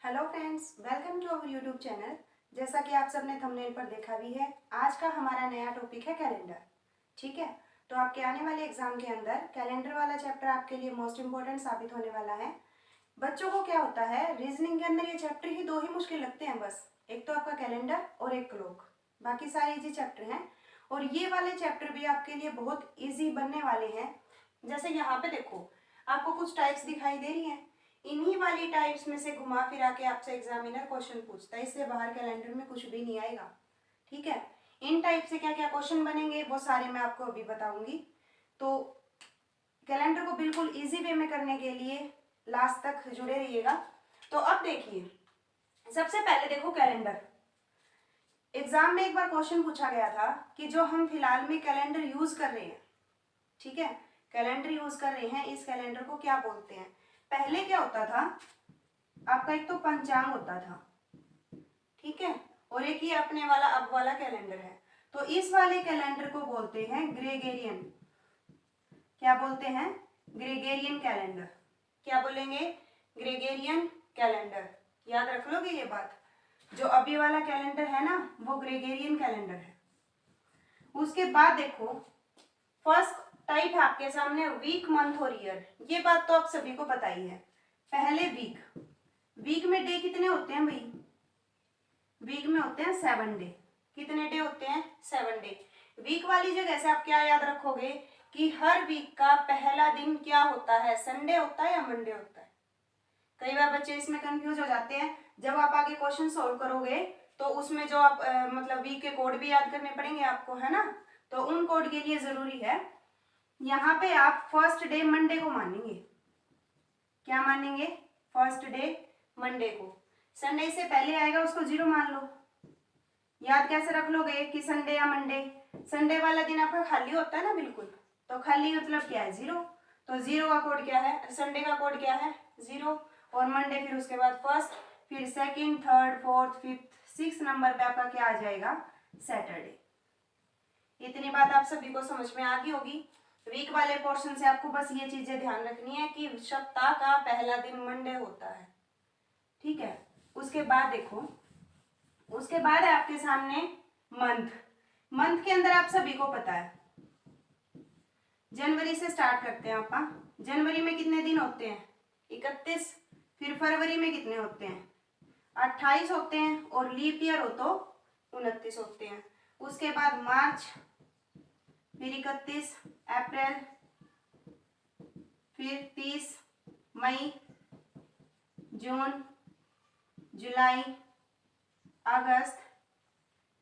Hello friends, welcome to our YouTube channel. जैसा कि आप सबने थंबनेल पर देखा भी है, आज का हमारा नया टॉपिक है कैलेंडर। ठीक है, तो आपके आने वाले एग्जाम के अंदर कैलेंडर वाला चैप्टर आपके लिए मोस्ट इम्पोर्टेंट साबित होने वाला है। बच्चों को क्या होता है, रीजनिंग के अंदर ये चैप्टर ही दो ही मुश्किल लगते हैं बस, एक तो आपका कैलेंडर और एक क्लॉक। बाकी सारे इजी चैप्टर हैं और ये वाले चैप्टर भी आपके लिए बहुत ईजी बनने वाले हैं। जैसे यहाँ पे देखो, आपको कुछ टाइप्स दिखाई दे रही हैं। इन्हीं वाली टाइप्स में से घुमा फिरा के आपसे एग्जामिनर क्वेश्चन पूछता है, इससे बाहर कैलेंडर में कुछ भी नहीं आएगा। ठीक है, इन टाइप से क्या क्या क्वेश्चन बनेंगे वो सारे मैं आपको अभी बताऊंगी। तो कैलेंडर को बिल्कुल इजी वे में करने के लिए लास्ट तक जुड़े रहिएगा। तो अब देखिए, सबसे पहले देखो कैलेंडर। एग्जाम में एक बार क्वेश्चन पूछा गया था कि जो हम फिलहाल में कैलेंडर यूज कर रहे हैं, ठीक है, कैलेंडर यूज कर रहे हैं, इस कैलेंडर को क्या बोलते हैं। पहले क्या होता था, आपका एक तो पंचांग होता था, ठीक है, और एक ही अपने वाला अब वाला कैलेंडर है। तो इस वाले कैलेंडर को बोलते हैं ग्रेगेरियन। क्या बोलते हैं? Gregorian calendar. क्या बोलेंगे? Gregorian calendar. याद रख लोगे ये बात, जो अभी वाला कैलेंडर है ना वो ग्रेगेरियन कैलेंडर है। उसके बाद देखो, फर्स्ट टाइप है आपके सामने वीक, मंथ और ईयर। ये बात तो आप सभी को पता ही है। पहले वीक, वीक में डे कितने होते हैं भाई? वीक में होते हैं 7 डे। कितने डे होते हैं? 7 डे। वीक वाली जगह से आप क्या याद रखोगे कि हर वीक का पहला दिन क्या होता है, संडे होता है या मंडे होता है। कई बार बच्चे इसमें कंफ्यूज हो जाते हैं। जब आप आगे क्वेश्चन सॉल्व करोगे तो उसमें जो आप मतलब वीक के कोड भी याद करने पड़ेंगे आपको, है ना। तो उन कोड के लिए जरूरी है, यहाँ पे आप फर्स्ट डे मंडे को मानेंगे। क्या मानेंगे? फर्स्ट डे मंडे को। संडे से पहले आएगा उसको जीरो मान लो। याद कैसे रख लोगे कि संडे या मंडे? संडे वाला दिन आपका खाली होता है ना, बिल्कुल। तो खाली मतलब क्या है? जीरो। तो जीरो का कोड क्या है? संडे का कोड क्या है? जीरो। और मंडे फिर उसके बाद फर्स्ट, फिर second, third, fourth, fifth, 6 number पे आपका क्या आ जाएगा? सैटरडे। इतनी बात आप सभी को समझ में आ गई होगी। वीक वाले पोर्शन से आपको बस ये चीजें ध्यान रखनी है कि सप्ताह का पहला दिन मंडे होता है, ठीक है। उसके बाद देखो, उसके बाद है आपके सामने मंथ। मंथ के अंदर आप सभी को पता है, जनवरी से स्टार्ट करते हैं आप। जनवरी में कितने दिन होते हैं? 31। फिर फरवरी में कितने होते हैं? 28 होते हैं, और लीप ईयर हो तो 29 होते हैं। उसके बाद मार्च, फिर 31 अप्रैल, फिर 30 मई, जून, जुलाई, अगस्त,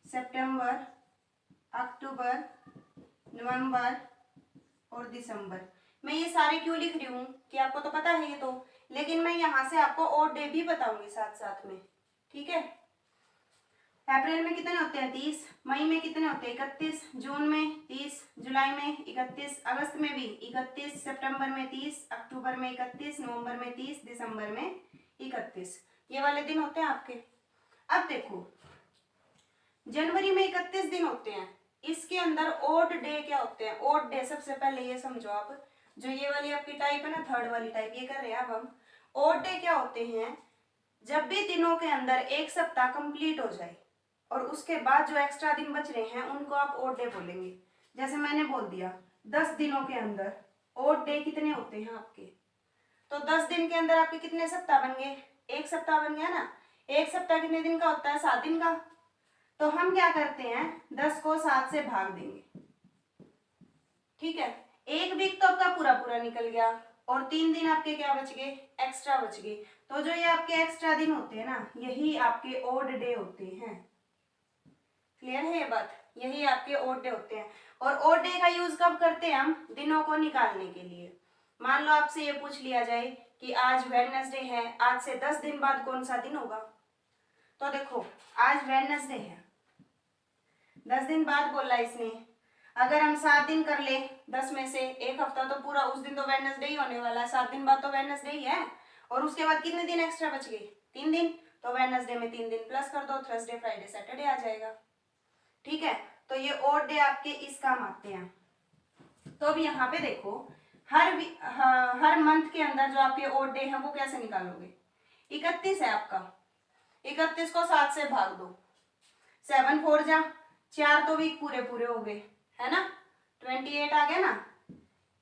सितंबर, अक्टूबर, नवंबर और दिसंबर। मैं ये सारे क्यों लिख रही हूँ कि आपको तो पता है ये तो, लेकिन मैं यहाँ से आपको और डे भी बताऊंगी साथ साथ में, ठीक है। अप्रैल में कितने होते हैं? 30। मई में कितने होते हैं? 31। जून में 30, जुलाई में 31, अगस्त में भी 31, सितंबर में 30, अक्टूबर में 31, नवंबर में 30, दिसंबर में 31। ये वाले दिन होते हैं आपके। अब देखो, जनवरी में 31 दिन होते हैं, इसके अंदर ओड डे क्या होते हैं? ओड डे सबसे पहले ये समझो आप, जो ये वाली आपकी टाइप है ना, थर्ड वाली टाइप, ये कर रहे हैं अब हम। ओड डे क्या होते हैं? जब भी दिनों के अंदर एक सप्ताह कंप्लीट हो जाए और उसके बाद जो एक्स्ट्रा दिन बच रहे हैं उनको आप ओड डे बोलेंगे। जैसे मैंने बोल दिया 10 दिनों के अंदर ओड डे कितने होते हैं आपके, तो 10 दिन के अंदर आपके कितने सप्ताह बन गए? एक सप्ताह बन गया ना। एक सप्ताह कितने दिन का होता है? 7 दिन का। तो हम क्या करते हैं, 10 को 7 से भाग देंगे, ठीक है। एक वीक तो आपका पूरा पूरा निकल गया, और 3 दिन आपके क्या बच गए? एक्स्ट्रा बच गए। तो जो ये आपके एक्स्ट्रा दिन होते हैं ना, यही आपके ओड डे होते हैं। क्लियर है ये बात? यही आपके ओड डे होते हैं। और ओड डे का यूज कब करते हैं हम? दिनों को निकालने के लिए। मान लो आपसे ये पूछ लिया जाए कि आज वेडनेसडे है, आज से 10 दिन बाद कौन सा दिन होगा? तो देखो, आज वेडनेसडे है, 10 दिन बाद बोला इसने। अगर हम 7 दिन कर ले 10 में से, एक हफ्ता तो पूरा, उस दिन तो वेडनेसडे ही होने वाला है, 7 दिन बाद तो वेडनेसडे ही है। और उसके बाद कितने दिन एक्स्ट्रा बच गए? 3 दिन। तो वेडनेसडे में 3 दिन प्लस कर दो, थर्सडे, फ्राइडे, सैटरडे आ जाएगा, ठीक है। तो ये ओड डे आपके इस काम आते हैं। तो अब यहाँ पे देखो, हर मंथ के अंदर जो आपके ओड डे हैं वो कैसे निकालोगे? 31 है आपका, 31 को 7 से भाग दो, 7 4 जा 4 तो वीक पूरे पूरे हो गए है ना, 28 आ गया ना।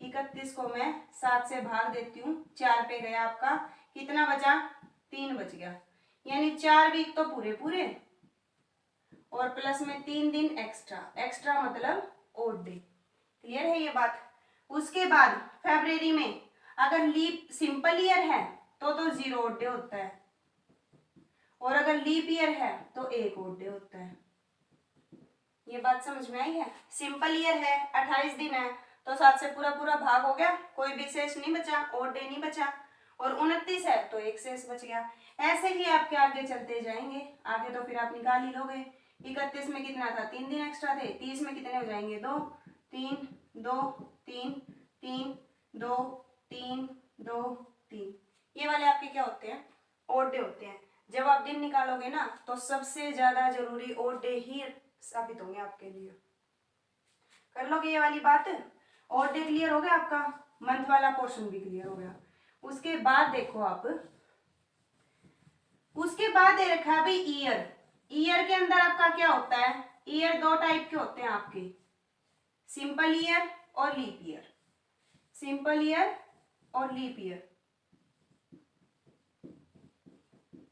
31 को मैं 7 से भाग देती हूँ, 4 पे गया आपका, कितना बचा, 3 बच गया, यानी 4 वीक तो पूरे पूरे और प्लस में 3 दिन एक्स्ट्रा, एक्स्ट्रा मतलब ओड डे। क्लियर है ये बात। उसके बाद फरवरी में अगर लीप सिंपल ईयर है तो 0 ओड डे होता है, और अगर लीप ईयर है तो 1 ओड डे होता है। ये बात समझ में आई है। सिंपल ईयर है 28 दिन है तो 7 से पूरा पूरा भाग हो गया, कोई भी शेष नहीं बचा, ओड डे नहीं बचा, और 29 है तो 1 शेष बच गया। ऐसे ही आपके आगे चलते जाएंगे, आगे तो फिर आप निकाल ही लोगे। 31 में कितना था, 3 दिन एक्स्ट्रा थे, 30 में कितने हो जाएंगे, 2 3 2 3 3 2 3 2 3। ये वाले आपके क्या होते हैं, ओड डे होते हैं। जब आप दिन निकालोगे ना तो सबसे ज्यादा जरूरी ओड डे ही साबित होंगे आपके लिए। कर लोगे ये वाली बात। ओड डे क्लियर हो गया आपका, मंथ वाला पोर्शन भी क्लियर हो गया। उसके बाद देखो आप, उसके बाद दे रखा है भाई ईयर। ईयर के अंदर आपका क्या होता है, ईयर 2 टाइप के होते हैं आपके, सिंपल ईयर और लीप ईयर। सिंपल ईयर और लीप ईयर,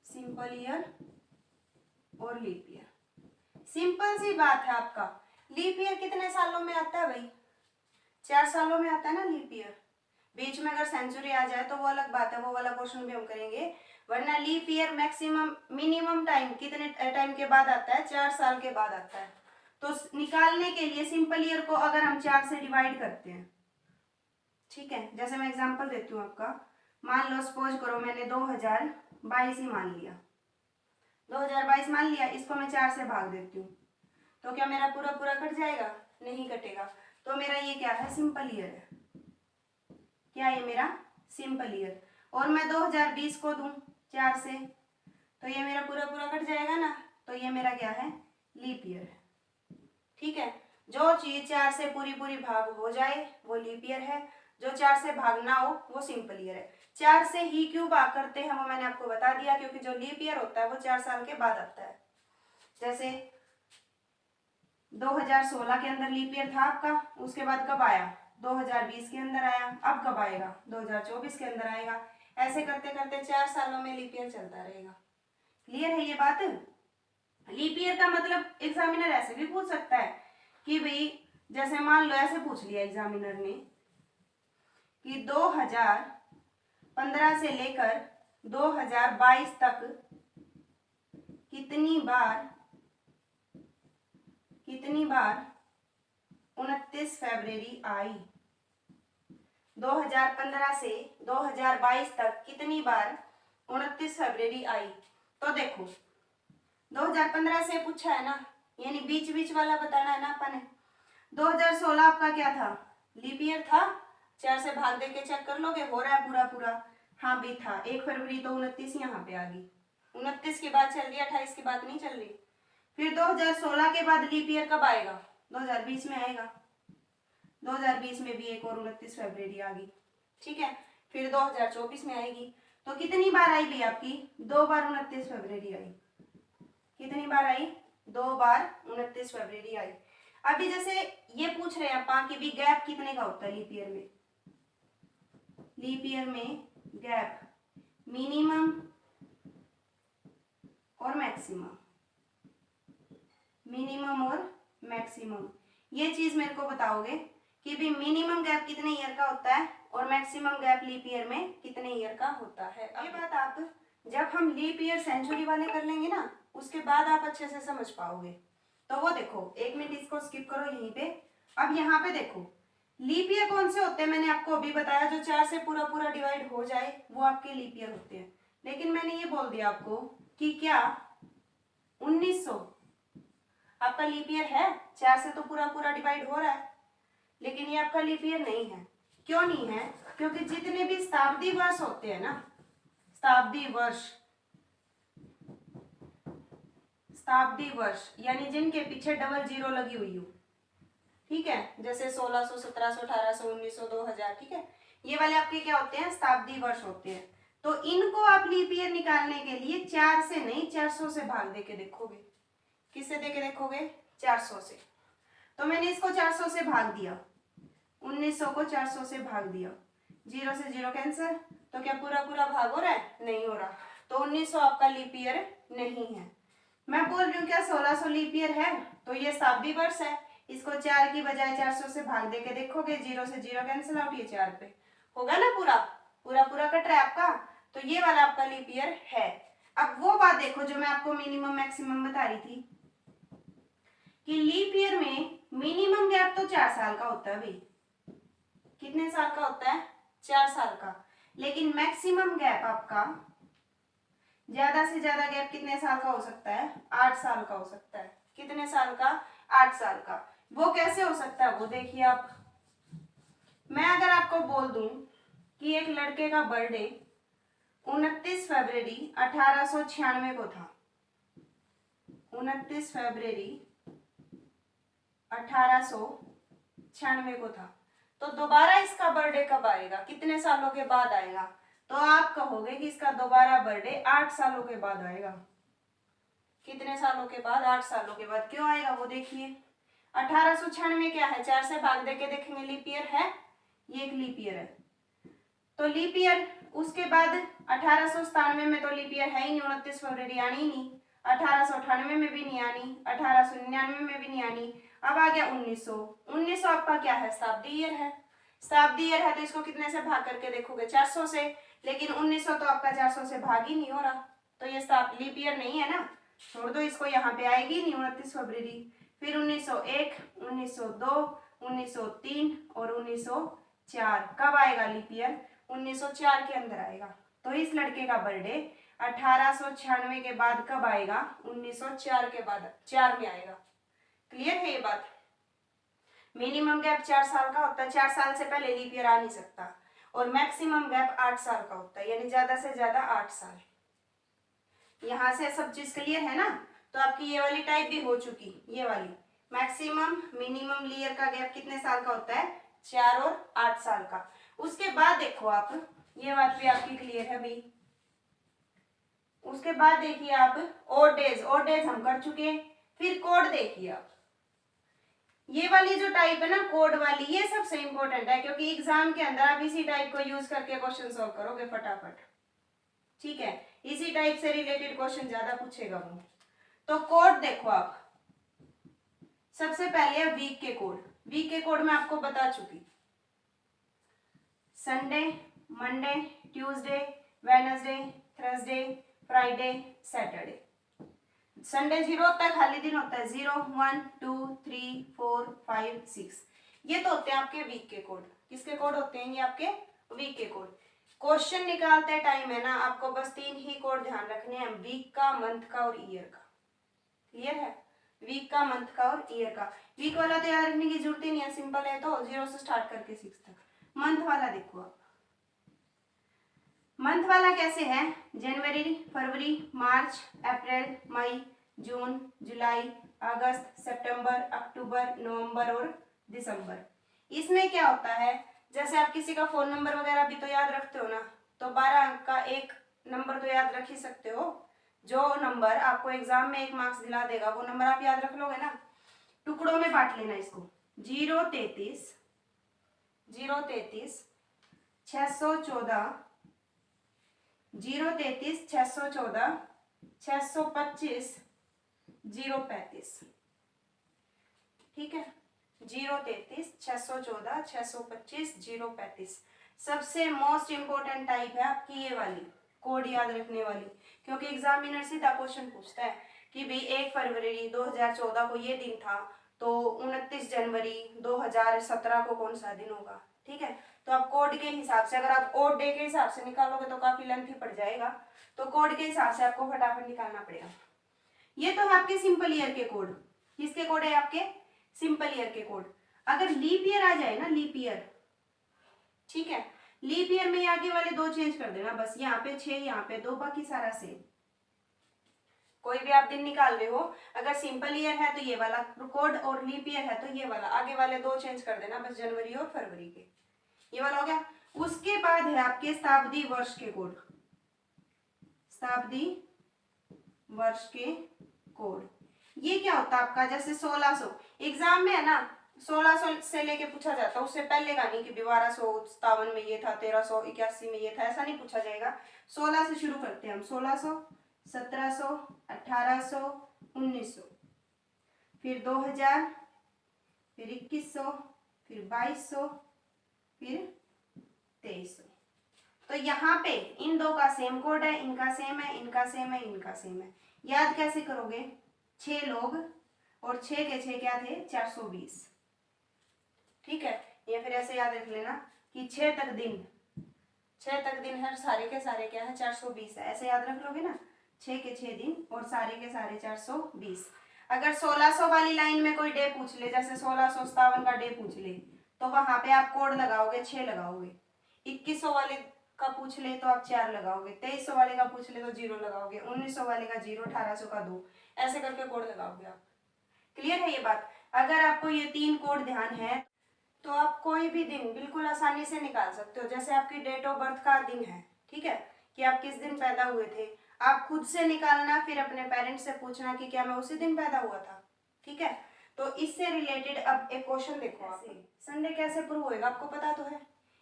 सिंपल ईयर और लीप ईयर। सिंपल सी बात है आपका, लीप ईयर कितने सालों में आता है भाई, 4 सालों में आता है ना लीप ईयर। बीच में अगर सेंचुरी आ जाए तो वो अलग बात है, वो वाला क्वेश्चन भी हम करेंगे, वरना leap year maximum minimum time कितने टाइम के बाद आता है, 4 साल के बाद आता है। तो निकालने के लिए सिंपल ईयर को अगर हम 4 से डिवाइड करते हैं, ठीक है, जैसे मैं एग्जांपल देती हूँ आपका, मान लो सपोज करो मैंने 2022 ही मान लिया, 2022 मान लिया, इसको मैं 4 से भाग देती हूँ, तो क्या मेरा पूरा पूरा कट जाएगा, नहीं कटेगा। तो मेरा ये क्या है, सिंपल ईयर है, क्या है मेरा सिंपल ईयर, और मैं 2020 को दूं 4 से, तो ये मेरा पूरा पूरा कट जाएगा ना, तो ये मेरा क्या है, लीप ईयर है। ठीक है, जो चीज 4 से पूरी पूरी भाग हो जाए वो लीप ईयर है, जो 4 से भाग ना हो वो सिंपल ईयर है। 4 से ही क्यों भाग करते हैं वो मैंने आपको बता दिया, क्योंकि जो लीप ईयर होता है वो 4 साल के बाद आता है। जैसे 2016 के अंदर लीप ईयर था आपका, उसके बाद कब आया, 2020 के अंदर आया, अब कब आएगा, 2024 के अंदर आएगा। ऐसे करते करते 4 सालों में लीप ईयर चलता रहेगा। क्लियर है ये बात। लीप ईयर का मतलब एग्जामिनर ऐसे भी पूछ सकता है कि भाई, जैसे मान लो ऐसे पूछ लिया एग्जामिनर ने कि 2015 से लेकर 2022 तक कितनी बार 29 फरवरी आई, 2015 से 2022 तक कितनी बार 29 फरवरी आई। तो देखो 2015 से पूछा है ना, यानी बीच बीच वाला बताना है ना अपन ने। 2016 आपका क्या था, लीप ईयर था, 4 से भाग दे के चेक कर लोगे, हो रहा है पूरा पूरा, हाँ भी था। 1 फरवरी तो 29 यहाँ पे आ गई, 29 के बाद चल रही, 28 की बात नहीं चल रही। फिर 2016 के बाद लीप ईयर कब आएगा, 2020 में आएगा, 2020 में भी एक और 29 फरवरी आ गई। ठीक है, फिर 2024 में आएगी। तो कितनी बार आई भी आपकी, 2 बार 29 फरवरी आई। कितनी बार आई, 2 बार 29 फरवरी आई। अभी जैसे ये पूछ रहे हैं अपन कि भी गैप कितने का होता है लीप ईयर में। लीप ईयर में गैप मिनिमम और मैक्सिमम, मिनिमम और मैक्सिमम, ये चीज मेरे को बताओगे कि भी मिनिमम गैप कितने ईयर का होता है और मैक्सिमम गैप लीप ईयर में कितने ईयर का होता है। ये बात आप जब हम लीप ईयर सेंचुरी वाले कर लेंगे ना, उसके बाद आप अच्छे से समझ पाओगे। तो वो देखो, 1 मिनट इसको स्किप करो यहीं पे। अब यहाँ पे देखो लीप ईयर कौन से होते हैं, मैंने आपको अभी बताया, जो 4 से पूरा पूरा डिवाइड हो जाए वो आपके लीप ईयर होते हैं। लेकिन मैंने ये बोल दिया आपको कि क्या 1900 आपका लीप ईयर है, 4 से तो पूरा पूरा डिवाइड हो रहा है, लेकिन ये आपका लीप ईयर नहीं है। क्यों नहीं है, क्योंकि जितने भी शताब्दी वर्ष होते हैं ना, शताब्दी वर्ष यानी जिनके पीछे डबल जीरो लगी हुई हो, ठीक है, जैसे 1600, 1700, 1800, 1900, 2000, ठीक है, ये वाले आपके क्या होते हैं, शताब्दी वर्ष होते हैं। तो इनको आप लीप ईयर निकाल निकालने के लिए 4 से नहीं 400 से भाग दे के देखोगे। किससे दे के देखोगे? 400 से। तो मैंने इसको 400 से भाग दिया, 1900 को 400 से भाग दिया, 0 से 0 कैंसिल। तो क्या पूरा पूरा भाग हो रहा है? नहीं हो रहा। तो 1900 आपका लीप ईयर नहीं है। मैं बोल रही हूँ क्या 1600 लीप ईयर है? तो ये शताब्दी वर्ष है। इसको 4 की बजाय 400 से भाग दे के देखोगे, 0 से 0 कैंसिल आउट, ये 4 पे होगा ना, पूरा पूरा पूरा कट रहा है आपका। तो ये वाला आपका लीप ईयर है। अब वो बात देखो जो मैं आपको मिनिमम मैक्सिमम बता रही थी कि लीप ईयर में मिनिमम गैप तो 4 साल का होता है भाई। कितने साल का होता है? 4 साल का। लेकिन मैक्सिमम गैप आपका, ज्यादा से ज्यादा गैप कितने साल का हो सकता है? 8 साल का हो सकता है। कितने साल का? 8 साल का। वो कैसे हो सकता है वो देखिए आप। मैं अगर आपको बोल दूं कि एक लड़के का बर्थडे 29 फरवरी 1896 को था, 29 फरवरी 1896 को था, तो दोबारा इसका बर्थडे कब आएगा? कितने सालों के बाद आएगा? तो आप कहोगे कि इसका दोबारा बर्थडे 8 सालों के बाद आएगा। कितने सालों के बाद? 8 सालों के बाद। क्यों आएगा वो देखिए। 1896 क्या है? 4 से भाग देके देखेंगे, लीप ईयर है, ये एक लीप ईयर है। तो लीप ईयर उसके बाद 1897 में तो लीप ईयर है ही नहीं, 29 फरवरी आनी ही नहीं, 1898 में भी नहीं आनी, 1899 में भी नहीं आनी। अब आ गया 1900। 1900 आपका क्या है? शताब्दी ईयर है। शताब्दी ईयर है तो इसको कितने से भाग करके देखोगे? 400 से। लेकिन 1900 तो आपका 400 से भाग ही नहीं हो रहा, तो ये लीप ईयर नहीं है ना, छोड़ दो इसको, यहाँ पे आएगी नहीं 29 फरवरी। फिर 1901, 1902, 1903 और 1904 कब आएगा लीप ईयर? 1904 के अंदर आएगा। तो इस लड़के का बर्थडे 1896 के बाद कब आएगा? 1904 के बाद, 4 में आएगा। क्लियर है ये बात? मिनिमम गैप 4 साल का होता है, 4 साल से पहले लीप ईयर आ नहीं सकता। और मैक्सिमम गैप 8 साल का होता है, यानी ज्यादा से ज्यादा 8 साल। यहां से सब चीज क्लियर है ना? तो आपकी ये वाली टाइप भी हो चुकी, ये वाली मैक्सिमम मिनिमम ईयर का गैप कितने साल का होता है? 4 और 8 साल का। उसके बाद देखो आप, ये बात भी आपकी क्लियर है भाई। उसके बाद देखिए आप ओड डेज, ओड डेज हम कर चुके। फिर कोड देखिए आप, ये वाली जो टाइप है ना कोड वाली, ये सबसे इंपॉर्टेंट है, क्योंकि एग्जाम के अंदर आप इसी टाइप को यूज करके क्वेश्चन सॉल्व करोगे फटाफट। ठीक है, इसी टाइप से रिलेटेड क्वेश्चन ज्यादा पूछेगा वो। तो कोड देखो आप, सबसे पहले वीक के कोड। वीक के कोड मैं आपको बता चुकी, Sunday, Monday, Tuesday, Wednesday, Thursday, Friday, Saturday. Sunday 0 होता है, खाली दिन होता है, 0, 1, 2, 3, 4, 5, 6। ये तो होते हैं आपके वीक के कोड। किसके कोड होते हैं? ये आपके वीक के कोड। क्वेश्चन निकालते टाइम है ना, आपको बस 3 ही कोड ध्यान रखने हैं, वीक का, मंथ का और ईयर का। क्लियर है? वीक का, मंथ का और ईयर का। वीक वाला तो याद रखने की जरूरत ही नहीं है, सिंपल है, तो 0 से स्टार्ट करके 6 तक। मंथ वाला देखो आप, मंथ वाला कैसे है? जनवरी, फरवरी, मार्च, अप्रैल, मई, जून, जुलाई, अगस्त, सितंबर, अक्टूबर, नवंबर और दिसंबर। इसमें क्या होता है, जैसे आप किसी का फोन नंबर वगैरह भी तो याद रखते हो ना, तो 12 अंक का एक नंबर तो याद रख ही सकते हो। जो नंबर आपको एग्जाम में 1 मार्क्स दिला देगा वो नंबर आप याद रख लोगे ना। टुकड़ों में बांट लेना इसको, 033, 033, 614, 033, 614, 625, 035। ठीक है, 033, 614, 625, 035। सबसे मोस्ट इंपोर्टेंट टाइप है आपकी ये वाली कोड याद रखने वाली, क्योंकि एग्जामिनर सीधा क्वेश्चन पूछता है कि भाई 1 फरवरी 2014 को ये दिन था, तो 29 जनवरी 2017 को कौन सा दिन होगा। ठीक है, तो आप कोड के हिसाब से, अगर आप ओड डे के हिसाब से निकालोगे तो काफी लेंथी पड़ जाएगा, तो कोड के हिसाब से आपको फटाफट निकालना पड़ेगा। ये तो है आपके सिंपल ईयर के कोड। किसके कोड है? आपके सिंपल ईयर के कोड। अगर लीप ईयर आ जाए ना, लीप ईयर, ठीक है, लीप ईयर में आगे वाले 2 चेंज कर देना बस, यहाँ पे 6, यहाँ पे 2, बाकी सारा सेम। कोई भी आप दिन निकाल रहे हो, अगर सिंपल ईयर है तो ये वाला कोड, और लीप ईयर है तो ये वाला, आगे वाले 2 चेंज कर देना बस, जनवरी और फरवरी के। ये वाला हो गया। उसके बाद है आपके शताब्दी वर्ष के कोड। शताब्दी वर्ष के कोड। ये क्या होता है आपका, जैसे 1600 एग्जाम में है ना, 1600 से लेके पूछा जाता है, उससे पहले का नहीं कि 1257 में ये था, 1381 में ये था, ऐसा नहीं पूछा जाएगा। 16 से शुरू करते हैं हम, 1600, 1700, 1800, 1900, फिर 2000, फिर 2100, फिर 2200, फिर 2300। तो यहाँ पे इन दो का सेम कोड है, इनका सेम है, इनका सेम है, इनका सेम है। याद कैसे करोगे, 6 लोग और 6 के 6 क्या थे, 420। ठीक है, या फिर ऐसे याद रख लेना कि 6 तक दिन है, सारे के सारे क्या है, 420 है, ऐसे याद रख लोगे ना, 6 के 6 दिन और सारे के सारे 420। अगर 1600 वाली लाइन में कोई डे पूछ ले, जैसे 1657 का डे पूछ ले, तो वहां पे आप कोड लगाओगे, 6 लगाओगे। 2100 वाले का पूछ ले तो आप 4 लगाओगे, 2300 वाले का पूछ ले तो 0 लगाओगे, 1900 वाले का 0, 1800 का 2, ऐसे करके कोड लगाओगे आप। क्लियर है ये बात? अगर आपको ये 3 कोड ध्यान है तो आप कोई भी दिन बिल्कुल आसानी से निकाल सकते हो। जैसे आपकी डेट ऑफ बर्थ का दिन है, ठीक है, कि आप किस दिन पैदा हुए थे, आप खुद से निकालना, फिर अपने पेरेंट्स से पूछना कि क्या मैं उसी दिन पैदा हुआ था। ठीक है, तो इससे रिलेटेड अब एक क्वेश्चन देखो आप, संडे कैसे प्रूव होएगा, आपको पता तो है।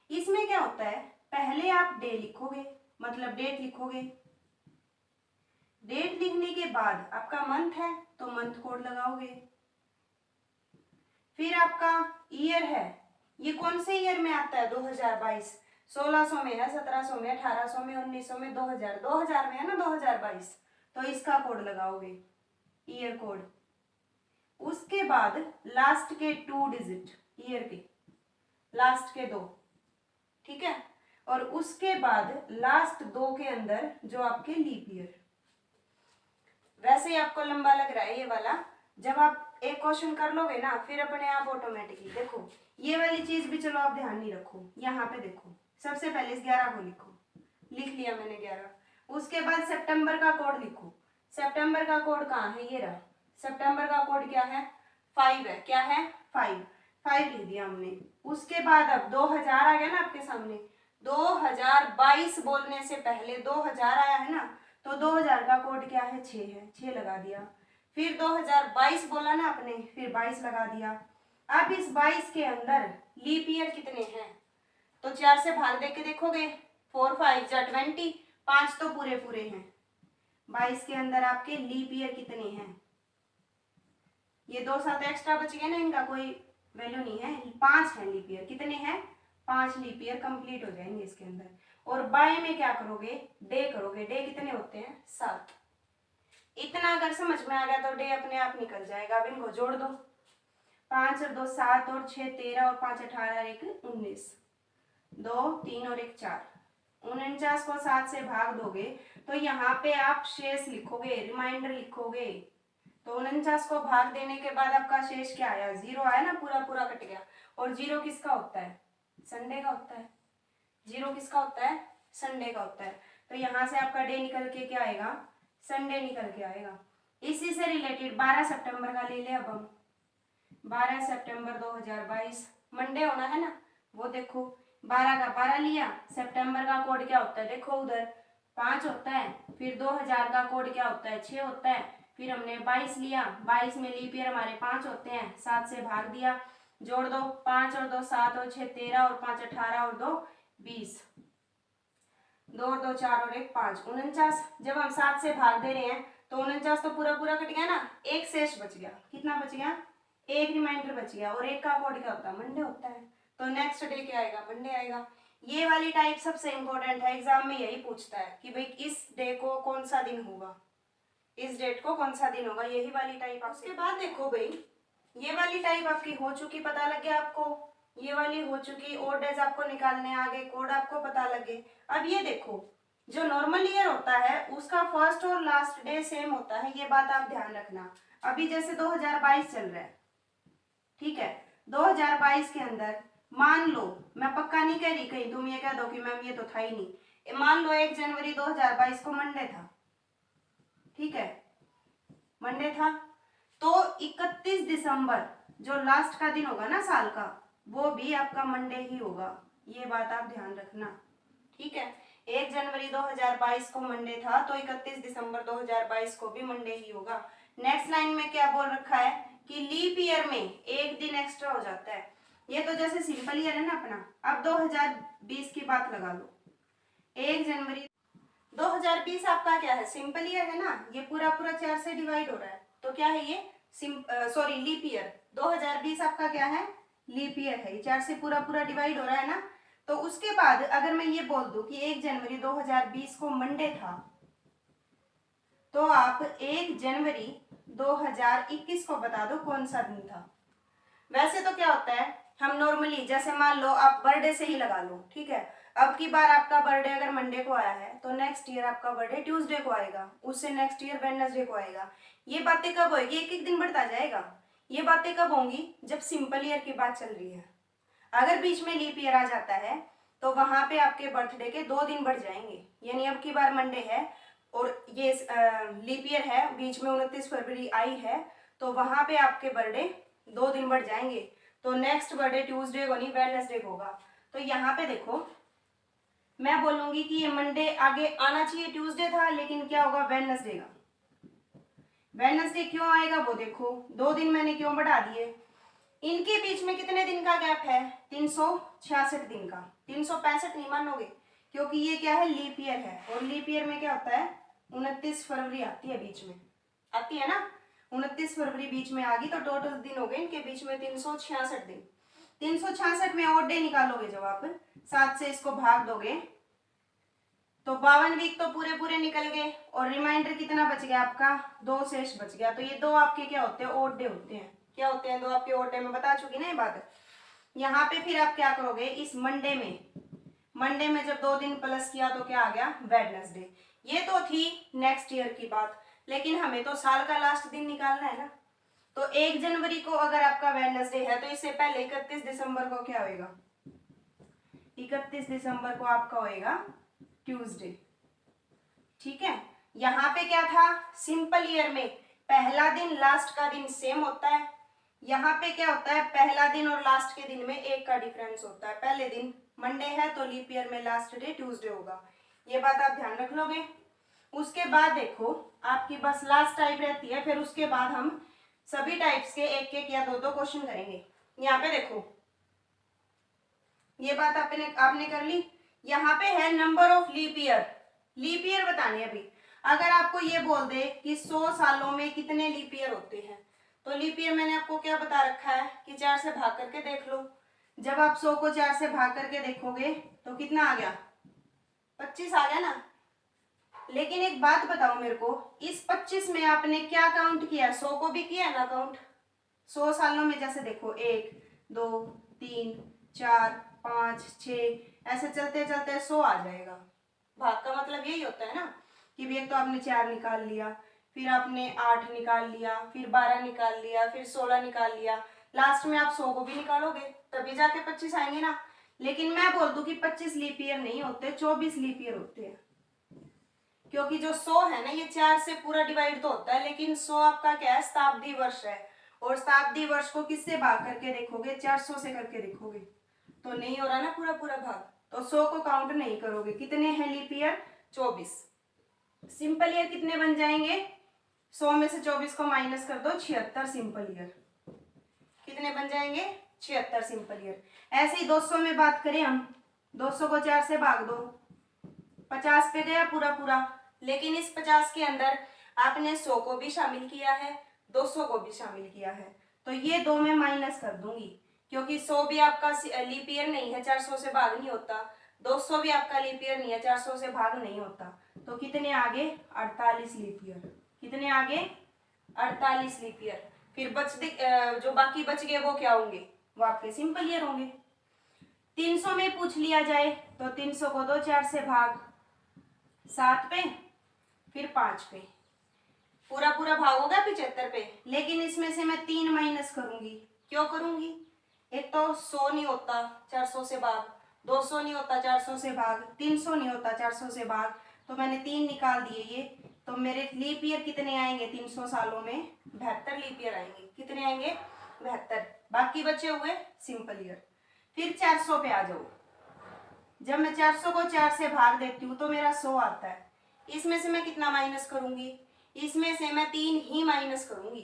इसमें क्या होता है, पहले आप डे लिखोगे, मतलब डेट लिखोगे, डेट लिखने के बाद आपका मंथ है तो मंथ कोड लगाओगे, फिर आपका ईयर है, ये कौन से ईयर में आता है, 2022, 1600 में है, 1700 में, 1800 में, 1900 में, 2000 में है ना, 2022, तो इसका कोड लगाओगे, ईयर कोड। उसके बाद लास्ट के 2 डिजिट, ईयर के लास्ट के 2, ठीक है, और उसके बाद लास्ट 2 के अंदर जो आपके लीप ईयर। वैसे ही आपको लंबा लग रहा है ये वाला, जब आप एक क्वेश्चन कर लोगे ना, फिर अपने आप ऑटोमेटिकली देखो, ये वाली चीज भी चलो आप ध्यान नहीं रखो, यहाँ पे देखो, सबसे पहले इस 11 को लिखो, लिख लिया मैंने 11। उसके बाद सितंबर का कोड लिखो, सितंबर का कोड कहाँ है, ये रहा, सितंबर का कोड क्या है, 5 है, क्या है, 5 लिख दिया हमने। उसके बाद अब 2000 आ गया ना आपके सामने, 2022 बोलने से पहले 2000 आया है ना, तो 2000 का कोड क्या है, 6 है, 6 लगा दिया। फिर 2022 बोला ना आपने, फिर 22 लगा दिया। अब इस 22 के अंदर लीप ईयर कितने हैं, तो 4 से भाग दे के देखोगे, 4 5 जा 20, 5 तो पूरे पूरे हैं। 22 के अंदर आपके लीप ईयर कितने हैं, ये 2 साथ एक्स्ट्रा बच गए ना, इनका कोई वैल्यू नहीं है, 5 है लीप ईयर। कितने हैं, 5 लीप ईयर कंप्लीट हो जाएंगे इसके अंदर। और बाय में क्या करोगे, डे करोगे, डे कितने होते हैं, 7। इतना अगर समझ में आ गया तो डे अपने आप निकल जाएगा। अब इनको जोड़ दो, 5 और 2 7 और 6 13 और 5 18 और 1 19, 2 3 और 1 4, 49 को 7 से भाग दोगे तो यहाँ पे आप शेष लिखोगे, रिमाइंडर लिखोगे। तो 49 को भाग देने के बाद आपका शेष क्या आया, 0 आया ना, पूरा पूरा कट गया। और 0 किसका होता है, संडे का होता है। 0 किसका होता है, संडे का होता है। तो यहाँ से आपका डे निकल के क्या आएगा, संडे निकल के आएगा। इसी से रिलेटेड 12 सितंबर का ले ले अब हम, 12 सितंबर 2022 मंडे होना है ना, वो देखो 12 का 12 लिया, सितंबर का कोड क्या होता है, देखो उधर 5 होता है, फिर 2000 का कोड क्या होता है, 6 होता है, फिर हमने 22 लिया, 22 में लीप ईयर हमारे 5 होते हैं, 7 से भाग दिया, जोड़ दो, 5 और 2 7 और 6 13 और 5 18 और 2 20, 2 और 2 4 और 1 5, 49। जब हम 7 से भाग दे रहे हैं तो 49 तो पूरा पूरा कट गया ना, एक शेष बच गया, कितना बच गया, एक रिमाइंडर बच गया। और एक का कोड क्या होता है, मंडे होता है। तो नेक्स्ट डे क्या आएगा, मंडे आएगा। ये वाली टाइप सबसे इंपॉर्टेंट है, एग्जाम में यही पूछता है कि भाई इस डे को कौन सा दिन होगा, इस डेट को कौन सा दिन होगा, यही वाली टाइप। उसके बाद देखो भाई, ये वाली टाइप आपकी हो चुकी, पता लग गया आपको, ये वाली हो चुकी, और डेज आपको निकालने आ गए, कोड आपको पता लगे। अब ये देखो, जो नॉर्मल ईयर होता है उसका फर्स्ट और लास्ट डे सेम होता है, ये बात आप ध्यान रखना। अभी जैसे 2022 चल रहा है, ठीक है, 2022 के अंदर मान लो, मैं पक्का नहीं कह रही, कहीं तुम ये कह दो कि मैम ये तो था ही नहीं, मान लो 1 जनवरी 2022 को मंडे था, ठीक है, मंडे था, तो 31 दिसंबर जो लास्ट का दिन होगा ना साल का, वो भी आपका मंडे ही होगा, ये बात आप ध्यान रखना, ठीक है। 1 जनवरी 2022 को मंडे था तो 31 दिसंबर 2022 को भी मंडे ही होगा। नेक्स्ट लाइन में क्या बोल रखा है कि लीप ईयर में एक दिन एक्स्ट्रा हो जाता है। ये तो जैसे सिंपल ईयर है ना अपना। अब 2020 की बात लगा लो। 1 जनवरी 2020 आपका क्या है, सिंपल ईयर है ना, ये पूरा पूरा 4 से डिवाइड हो रहा है तो क्या है ये सॉरी लीप ईयर। 2020 आपका क्या है, लीप ईयर है, ये 4 से पूरा पूरा डिवाइड हो रहा है ना। तो उसके बाद अगर मैं ये बोल दूं कि 1 जनवरी 2020 को मंडे था तो आप 1 जनवरी 2021 को बता दो कौन सा दिन था। वैसे तो क्या होता है, हम नॉर्मली जैसे मान लो आप बर्थडे से ही लगा लो, ठीक है। अब की बार आपका बर्थडे अगर मंडे को आया है तो नेक्स्ट ईयर आपका बर्थडे ट्यूसडे को आएगा, उससे नेक्स्ट ईयर वेडनेसडे को आएगा। ये बातें कब होगी, एक एक दिन बढ़ता जाएगा। ये बातें कब होंगी, जब सिंपल ईयर की बात चल रही है। अगर बीच में लीप ईयर आ जाता है तो वहां पे आपके बर्थडे के 2 दिन बढ़ जाएंगे। यानी अब की बार मंडे है और ये लीप ईयर है, बीच में 29 फरवरी आई है तो वहां पे आपके बर्थडे 2 दिन बढ़ जाएंगे। तो नेक्स्ट बर्थडे ट्यूसडे को नहीं वेडनेसडे को होगा। तो यहाँ पे देखो मैं बोलूंगी कि ये मंडे आगे आना चाहिए, ट्यूसडे था, लेकिन क्या होगा वेडनेसडे का। वेडनेसडे क्यों आएगा वो देखो, 2 दिन मैंने क्यों बढ़ा दिए। इनके बीच में कितने दिन का गैप है, 366 दिन का। 365 नहीं मानोगे क्योंकि ये क्या है, लीप ईयर है और लीप ईयर में क्या होता है 29 फरवरी आती है, बीच में आती है ना। 29 फरवरी बीच में आ गई तो टोटल दिन हो गए इनके बीच में 366 दिन। 366 में और डे निकालोगे जब आप 7 से इसको भाग दोगे तो 52 वीक तो पूरे पूरे निकल गए और रिमाइंडर कितना बच गया आपका, 2 शेष बच गया। तो ये 2 आपके क्या होते हैं, ओड डे होते हैं। क्या होते हैं 2 आपके ओड डे, में बता चुकी ना ये बात। यहाँ पे फिर आप क्या करोगे, इस मंडे में जब 2 दिन प्लस किया तो क्या आ गया, वेडनेसडे। ये तो थी नेक्स्ट ईयर की बात, लेकिन हमें तो साल का लास्ट दिन निकालना है ना। तो 1 जनवरी को अगर आपका वेडनेसडे है तो इससे पहले 31 दिसंबर को क्या होएगा, 31 दिसंबर को आपका होएगा ट्यूसडे, ठीक है। यहाँ पे क्या था, सिंपल ईयर में पहला दिन लास्ट का दिन सेम होता है। यहाँ पे क्या होता है, पहला दिन और लास्ट के दिन में 1 का डिफरेंस होता है। पहले दिन मंडे है तो लीप ईयर में लास्ट डे ट्यूसडे होगा, ये बात आप ध्यान रख लोगे। उसके बाद देखो आपकी बस लास्ट टाइप रहती है, फिर उसके बाद हम सभी टाइप्स के 1-1 या 2-2 क्वेश्चन करेंगे। यहाँ पे देखो ये बात आपने कर ली। यहाँ पे है नंबर ऑफ लीप ईयर बताने। अभी अगर आपको ये बोल दे कि 100 सालों में कितने लीप ईयर होते हैं तो लीप ईयर मैंने आपको क्या बता रखा है कि 4 से भाग करके देख लो। जब आप 100 को 4 से भाग करके देखोगे तो कितना आ गया, 25 आ गया ना। लेकिन एक बात बताओ मेरे को, इस 25 में आपने क्या काउंट किया, 100 को भी किया ना काउंट। 100 सालों में जैसे देखो 1 2 3 4 5 6 ऐसे चलते चलते 100 आ जाएगा। भाग का मतलब यही होता है ना कि भी एक तो आपने 4 निकाल लिया, फिर आपने 8 निकाल लिया, फिर 12 निकाल लिया, फिर 16 निकाल लिया, लास्ट में आप 100 को भी निकालोगे तभी जाके 25 आएंगे ना। लेकिन मैं बोल दूं कि 25 लीप ईयर नहीं होते, 24 लीप ईयर होते हैं। क्योंकि जो 100 है ना ये 4 से पूरा डिवाइड तो होता है, लेकिन 100 आपका क्या है, शताब्दी वर्ष है। और शताब्दी वर्ष को किससे भाग करके देखोगे, 400 से करके देखोगे तो नहीं हो रहा ना पूरा पूरा भाग, तो 100 को काउंट नहीं करोगे। कितने हैं लीप ईयर, 24। सिंपल ईयर कितने बन जाएंगे, 100 में से 24 को माइनस कर दो, 76 सिंपल ईयर। कितने बन जाएंगे, 76 सिंपल ईयर। ऐसे ही 200 में बात करें हम, 200 को 4 से भाग दो, 50 पे गया पूरा पूरा। लेकिन इस 50 के अंदर आपने 100 को भी शामिल किया है, 200 को भी शामिल किया है, तो ये 2 में माइनस कर दूंगी क्योंकि 100 भी आपका लीप ईयर नहीं है, 400 से भाग नहीं होता। 200 भी आपका लीप ईयर नहीं है, 400 से भाग नहीं होता। तो कितने आगे, 48 लीप ईयर। कितने आगे, 48 लीप ईयर। फिर जो बाकी बच गए वो क्या होंगे, वो आपके सिंपल ईयर होंगे। 300 में पूछ लिया जाए तो 300 को दो 4 से भाग, 7 पे फिर 5 पे, पूरा पूरा भाग होगा 75 पे। लेकिन इसमें से मैं 3 माइनस करूंगी। क्यों करूंगी, एक तो 100 नहीं होता 400 से भाग, 200 नहीं होता 400 से भाग, 300 नहीं होता 400 से भाग, तो मैंने 3 निकाल दिए ये। तो मेरे लीप ईयर कितने आएंगे 300 सालों में, 72 लीप ईयर आएंगे। कितने आएंगे, 72। बाकी बचे हुए सिंपल ईयर। फिर 400 पे आ जाओ, जब मैं 400 को 4 से भाग देती हूँ तो मेरा 100 आता है। इसमें से मैं कितना माइनस करूंगी? इसमें से मैं 3 ही माइनस करूंगी,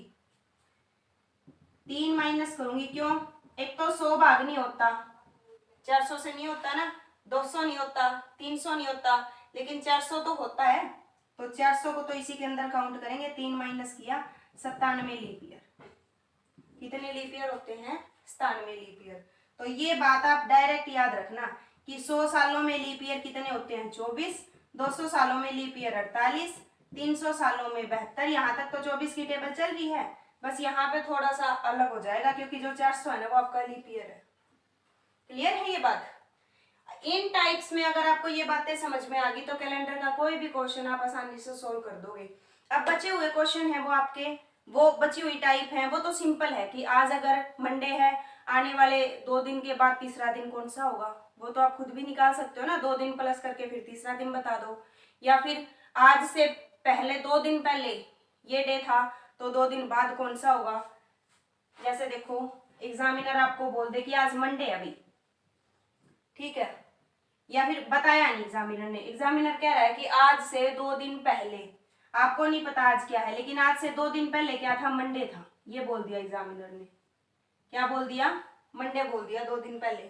3 माइनस करूंगी। क्यों? एक तो 100 भाग नहीं होता, 400 से नहीं होता ना, 200 नहीं होता, 300 नहीं होता, लेकिन 400 तो होता है। तो 400 को तो इसी के अंदर काउंट करेंगे। 3 माइनस किया, 97 लीप ईयर। कितने लीप ईयर होते हैं? 97 लीप ईयर। तो ये बात आप डायरेक्ट याद रखना कि 100 सालों में लीप ईयर कितने होते हैं? 24। 200 सालों में लीप ईयर 48। 300 सालों में 72। यहाँ तक तो 24 की टेबल चल रही है, बस यहाँ पे थोड़ा सा अलग हो जाएगा क्योंकि जो 400 है ना वो आपका लीप ईयर है। क्लियर है ये बात? इन टाइप्स में अगर आपको ये बातें समझ में आ गई तो कैलेंडर का कोई भी क्वेश्चन आप आसानी से सोल्व कर दोगे। अब बचे हुए क्वेश्चन है वो आपके, वो बची हुई टाइप है, वो तो सिंपल है कि आज अगर मंडे है, आने वाले 2 दिन के बाद तीसरा दिन कौन सा होगा, वो तो आप खुद भी निकाल सकते हो ना। 2 दिन प्लस करके फिर तीसरा दिन बता दो, या फिर आज से पहले 2 दिन पहले ये डे था तो 2 दिन बाद कौन सा होगा। जैसे देखो एग्जामिनर आपको बोल दे कि आज मंडे है अभी, ठीक है, या फिर बताया नहीं एग्जामिनर ने, एग्जामिनर कह रहा है कि आज से 2 दिन पहले, आपको नहीं पता आज क्या है, लेकिन आज से 2 दिन पहले क्या था? मंडे था। ये बोल दिया एग्जामिनर ने, क्या बोल दिया? मंडे बोल दिया 2 दिन पहले।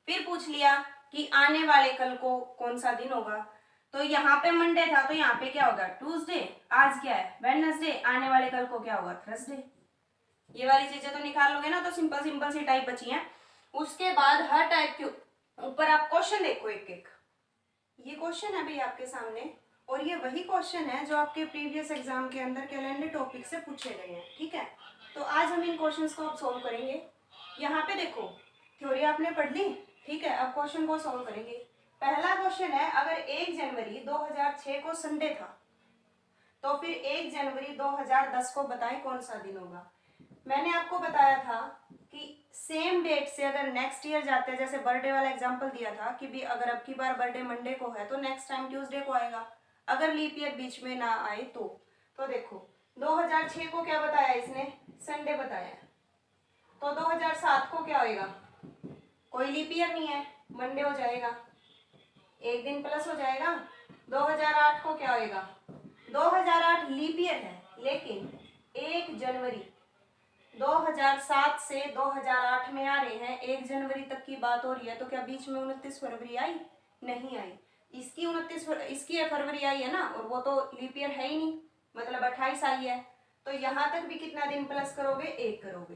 फिर पूछ लिया कि आने वाले कल को कौन सा दिन होगा, तो यहाँ पे मंडे था तो यहाँ पे क्या होगा? ट्यूसडे। आज क्या है? वेडनेसडे। आने वाले कल को क्या होगा? थर्सडे। ये वाली चीजें तो निकाल लोगे ना, तो सिंपल सिंपल सी टाइप बची हैं। उसके बाद हर टाइप के ऊपर आप क्वेश्चन देखो एक एक। ये क्वेश्चन है अभी आपके सामने, और ये वही क्वेश्चन है जो आपके प्रीवियस एग्जाम के अंदर कैलेंडर टॉपिक से पूछे गए हैं, ठीक है। तो आज हम इन क्वेश्चंस को अब सॉल्व करेंगे। यहाँ पे देखो थ्योरी आपने पढ़ ली, ठीक है। अब क्वेश्चन को सॉल्व करेंगे। पहला क्वेश्चन है, अगर 1 जनवरी 2006 को संडे था तो फिर 1 जनवरी 2010 को बताएं कौन सा दिन होगा। मैंने आपको बताया था कि सेम डेट से अगर नेक्स्ट ईयर जाते हैं, जैसे बर्थडे वाला एग्जांपल दिया था कि भी अगर अब की बार बर्थडे मंडे को है तो नेक्स्ट टाइम ट्यूसडे को आएगा, अगर लीप ईयर बीच में ना आए तो देखो 2006 को क्या बताया इसने? संडे बताया। तो 2007 को क्या होएगा? कोई लीप ईयर नहीं है, मंडे हो जाएगा, एक दिन प्लस हो जाएगा। 2008 को क्या होएगा? 2008 लीप ईयर है, लेकिन 1 जनवरी 2007 से 2008 में आ रहे हैं, 1 जनवरी तक की बात हो रही है, तो क्या बीच में 29 फरवरी आई? नहीं आई। इसकी फरवरी आई है ना, और वो तो लीप ईयर है ही नहीं, मतलब 28 आई है। तो यहां तक भी कितना दिन प्लस करोगे? 1 करोगे,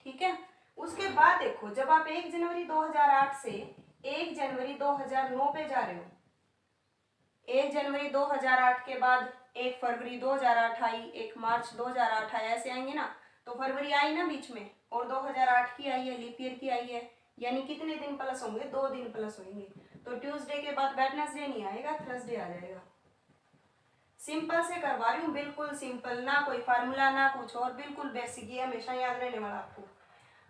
ठीक है। उसके बाद देखो जब आप 1 जनवरी 2008 से 1 जनवरी 2009 पे जा रहे हो, 1 जनवरी 2008 के बाद 1 फरवरी 2008 आई, 1 मार्च 2008 आई, ऐसे आएंगे ना। तो फरवरी आई ना बीच में, और 2008 की आई है, लीप ईयर की आई है, यानी कितने दिन प्लस होंगे? 2 दिन प्लस होंगे। तो ट्यूसडे के बाद वेडनेसडे नहीं आएगा, थर्सडे आ जाएगा। सिंपल से करवा रही हूँ, बिल्कुल सिंपल, ना कोई फार्मूला ना कुछ और, बिल्कुल बेसिक, ये हमेशा याद रहने वाला आपको।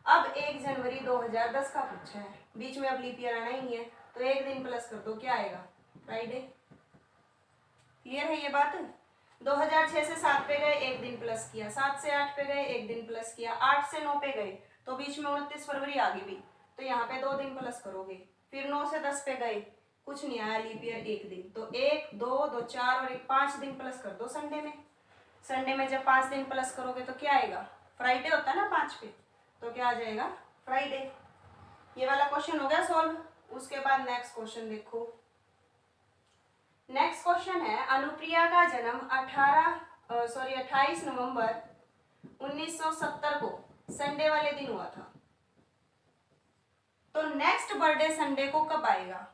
अब 1 जनवरी 2010 का पूछा है, बीच में अब लीप ईयर आना ही नहीं है, तो 1 दिन प्लस कर दो, क्या आएगा? फ्राइडे। क्लियर है ये बात? 2006 से 7 पे गए, 1 दिन प्लस किया, 7 से 8 पे गए, 1 दिन प्लस किया, 8 से 9 पे गए तो बीच में 29 फरवरी आ गई भी, तो यहाँ पे 2 दिन प्लस करोगे। फिर 9 से 10 पे गए, कुछ नहीं आया, लीप ईयर 1 दिन, तो 1 2 2 4 और 1 5 दिन प्लस कर दो संडे में। संडे में जब 5 दिन प्लस करोगे तो क्या आएगा? फ्राइडे होता है ना 5 पे, तो क्या आ जाएगा? फ्राइडे। ये वाला क्वेश्चन हो गया सॉल्व। उसके बाद नेक्स्ट क्वेश्चन देखो। नेक्स्ट क्वेश्चन है, अनुप्रिया का जन्म 28 नवंबर 1970 को संडे वाले दिन हुआ था, तो नेक्स्ट बर्थडे संडे को कब आएगा?